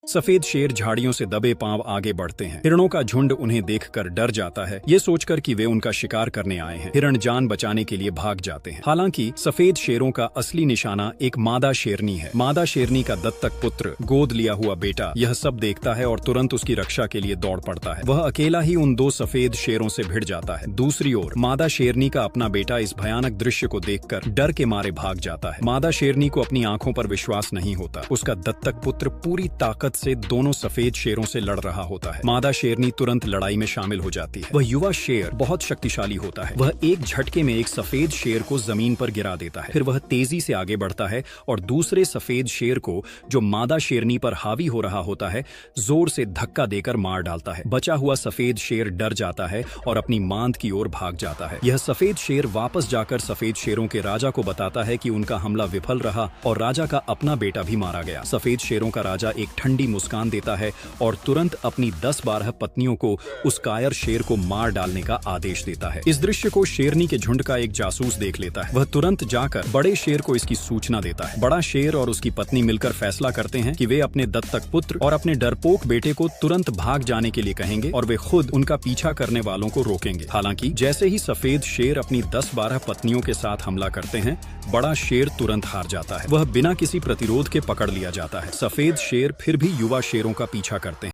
सफेद शेर झाड़ियों से दबे पांव आगे बढ़ते हैं। हिरणों का झुंड उन्हें देखकर डर जाता है, ये सोचकर कि वे उनका शिकार करने आए हैं। हिरण जान बचाने के लिए भाग जाते हैं। हालांकि सफेद शेरों का असली निशाना एक मादा शेरनी है। मादा शेरनी का दत्तक पुत्र, गोद लिया हुआ बेटा यह सब देखता है और तुरंत उसकी रक्षा के लिए दौड़ पड़ता है। वह अकेला ही उन दो सफेद शेरों से भिड़ जाता है। दूसरी ओर मादा शेरनी का अपना बेटा इस भयानक दृश्य को देखकर डर के मारे भाग जाता है। मादा शेरनी को अपनी आंखों पर विश्वास नहीं होता। उसका दत्तक पुत्र पूरी ताकत से दोनों सफेद शेरों से लड़ रहा होता है। मादा शेरनी तुरंत लड़ाई में शामिल हो जाती है। वह युवा शेर बहुत शक्तिशाली होता है। वह एक झटके में एक सफेद शेर को जमीन पर गिरा देता है। फिर वह तेजी से आगे बढ़ता है और दूसरे सफेद शेर को, जो मादा शेरनी पर हावी हो रहा होता है, जोर से धक्का देकर मार डालता है। बचा हुआ सफेद शेर डर जाता है और अपनी मांद की ओर भाग जाता है। यह सफेद शेर वापस जाकर सफेद शेरों के राजा को बताता है कि उनका हमला विफल रहा और राजा का अपना बेटा भी मारा गया। सफेद शेरों का राजा एक ठंडी मुस्कान देता है और तुरंत अपनी 10-12 पत्नियों को उस कायर शेर को मार डालने का आदेश देता है। इस दृश्य को शेरनी के झुंड का एक जासूस देख लेता है। वह तुरंत जाकर बड़े शेर को इसकी सूचना देता है। बड़ा शेर और उसकी पत्नी मिलकर फैसला करते हैं कि वे अपने दत्तक पुत्र और अपने डरपोक बेटे को तुरंत भाग जाने के लिए कहेंगे और वे खुद उनका पीछा करने वालों को रोकेंगे। हालांकि जैसे ही सफेद शेर अपनी 10-12 पत्नियों के साथ हमला करते हैं, बड़ा शेर तुरंत हार जाता है। वह बिना किसी प्रतिरोध के पकड़ लिया जाता है। सफेद शेर फिर भी युवा शेरों का पीछा करते हैं।